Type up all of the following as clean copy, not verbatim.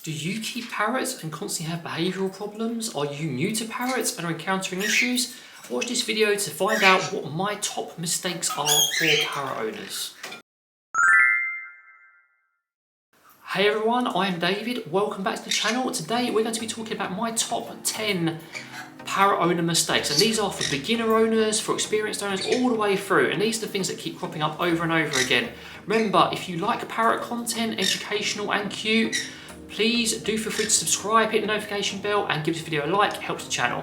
Do you keep parrots and constantly have behavioural problems? Are you new to parrots and are encountering issues? Watch this video to find out what my top mistakes are for parrot owners. Hey everyone, I am David. Welcome back to the channel. Today we're going to be talking about my top 10 parrot owner mistakes, and these are for beginner owners, for experienced owners, all the way through, and these are the things that keep cropping up over and over again. Remember, if you like parrot content, educational and cute, please do feel free to subscribe, hit the notification bell and give this video a like, it helps the channel.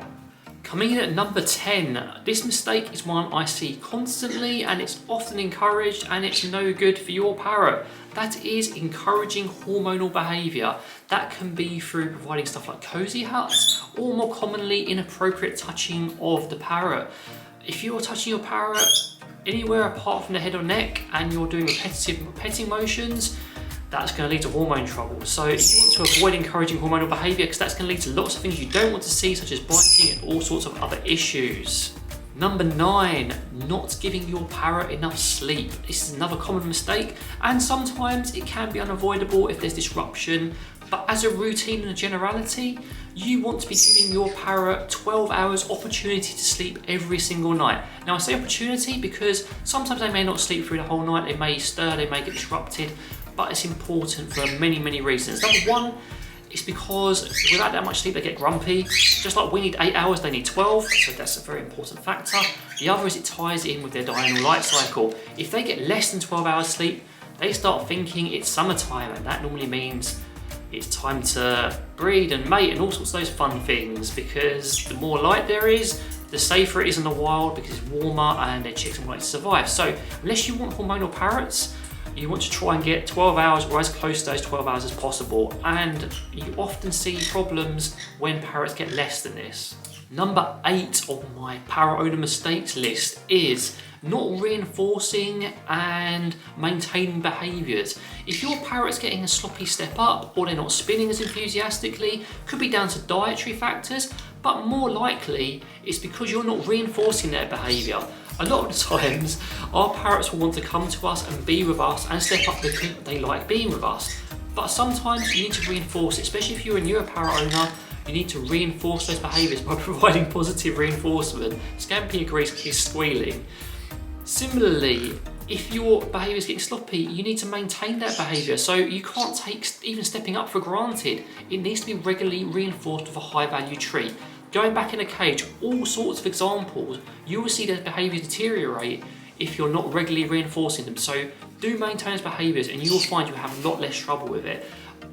Coming in at number 10, this mistake is one I see constantly and it's often encouraged and it's no good for your parrot. That is encouraging hormonal behaviour. That can be through providing stuff like cozy huts or more commonly inappropriate touching of the parrot. If you're touching your parrot anywhere apart from the head or neck and you're doing repetitive petting motions, that's going to lead to hormone trouble. So if you want to avoid encouraging hormonal behaviour, because that's going to lead to lots of things you don't want to see, such as biting and all sorts of other issues. Number 9, not giving your parrot enough sleep. This is another common mistake, and sometimes it can be unavoidable if there's disruption, but as a routine and a generality, you want to be giving your parrot 12 hours opportunity to sleep every single night. Now I say opportunity because sometimes they may not sleep through the whole night, they may stir, they may get disrupted, but it's important for many reasons. Number 1, it's because without that much sleep they get grumpy. Just like we need 8 hours, they need 12, so that's a very important factor. The other is it ties in with their diurnal light cycle. If they get less than 12 hours sleep, they start thinking it's summertime, and that normally means it's time to breed and mate and all sorts of those fun things, because the more light there is, the safer it is in the wild because it's warmer and their chicks are more likely to survive. So unless you want hormonal parrots, you want to try and get 12 hours or as close to those 12 hours as possible, and you often see problems when parrots get less than this. Number 8 of my parrot owner mistakes list is not reinforcing and maintaining behaviours. If your parrot's getting a sloppy step up or they're not spinning as enthusiastically, could be down to dietary factors, but more likely it's because you're not reinforcing their behaviour. A lot of the times, our parrots will want to come to us and be with us and step up because they like being with us. But sometimes you need to reinforce it, especially if you're a newer parrot owner, you need to reinforce those behaviours by providing positive reinforcement. Scampy agrees, he's squealing. Similarly, if your behaviour is getting sloppy, you need to maintain that behaviour. So you can't take even stepping up for granted. It needs to be regularly reinforced with a high value treat. Going back in a cage, all sorts of examples, you will see their behaviours deteriorate if you're not regularly reinforcing them. So do maintain those behaviours and you will find you have a lot less trouble with it.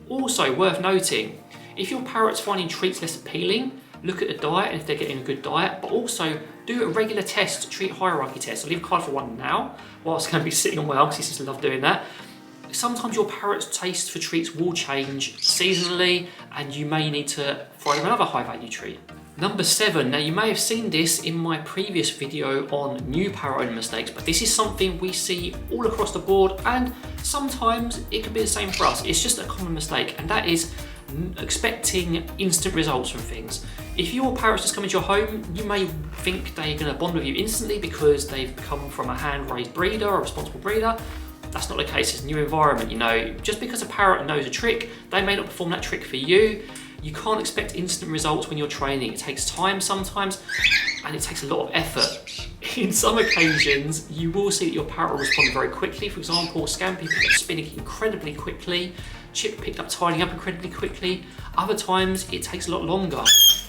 Also worth noting, if your parrot's finding treats less appealing, look at the diet and if they're getting a good diet, but also do a regular test, treat hierarchy test. I'll leave a card for one now, whilst going to be sitting on my arm because he seems to love doing that. Sometimes your parrot's taste for treats will change seasonally and you may need to find them another high value treat. Number 7, now you may have seen this in my previous video on new parrot owner mistakes, but this is something we see all across the board and sometimes it can be the same for us. It's just a common mistake, and that is expecting instant results from things. If your parrot's just come into your home, you may think they're going to bond with you instantly because they've come from a hand-raised breeder or a responsible breeder. That's not the case. It's a new environment, you know. Just because a parrot knows a trick, they may not perform that trick for you. You can't expect instant results when you're training. It takes time sometimes, and it takes a lot of effort. In some occasions, you will see that your parrot will respond very quickly. For example, Scampy picked up spinning incredibly quickly. Chip picked up tidying up incredibly quickly. Other times, it takes a lot longer.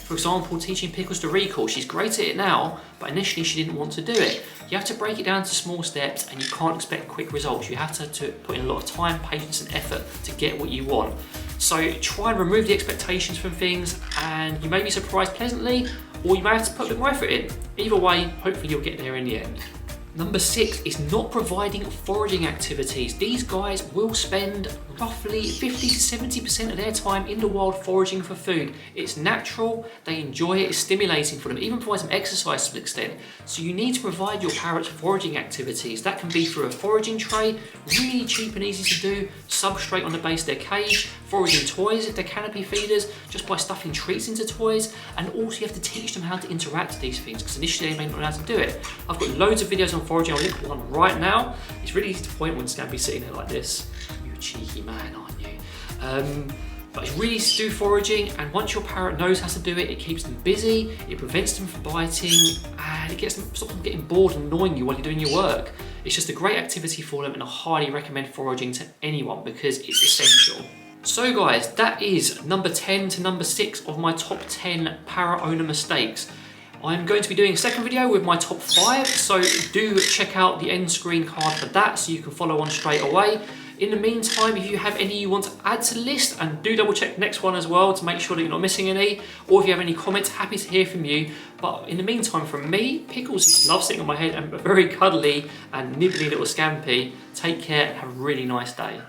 For example, teaching Pickles to recall. She's great at it now, but initially she didn't want to do it. You have to break it down to small steps and you can't expect quick results. You have to put in a lot of time, patience and effort to get what you want. So try and remove the expectations from things and you may be surprised pleasantly, or you may have to put a bit more effort in. Either way, hopefully you'll get there in the end. Number 6 is not providing foraging activities. These guys will spend roughly 50 to 70% of their time in the wild foraging for food. It's natural, they enjoy it, it's stimulating for them, it even provides them exercise to an extent. So you need to provide your parrots foraging activities. That can be through a foraging tray, really cheap and easy to do, substrate on the base of their cage, foraging toys if they're canopy feeders, just by stuffing treats into toys, and also you have to teach them how to interact with these things because initially they may not know how to do it. I've got loads of videos on foraging, I'll link one right now. It's really easy to point when Scampy's sitting there like this. You're a cheeky man, aren't you? But it's really to do foraging, and once your parrot knows how to do it, it keeps them busy, it prevents them from biting, and it stops them getting bored and annoying you while you're doing your work. It's just a great activity for them, and I highly recommend foraging to anyone because it's essential. So guys, that is number 10 to number 6 of my top 10 parrot owner mistakes. I'm going to be doing a second video with my top 5, so do check out the end screen card for that so you can follow on straight away. In the meantime, if you have any you want to add to the list, and do double check the next one as well to make sure that you're not missing any, or if you have any comments, happy to hear from you. But in the meantime, from me, Pickles loves sitting on my head and a very cuddly and nibbly little Scampy, take care and have a really nice day.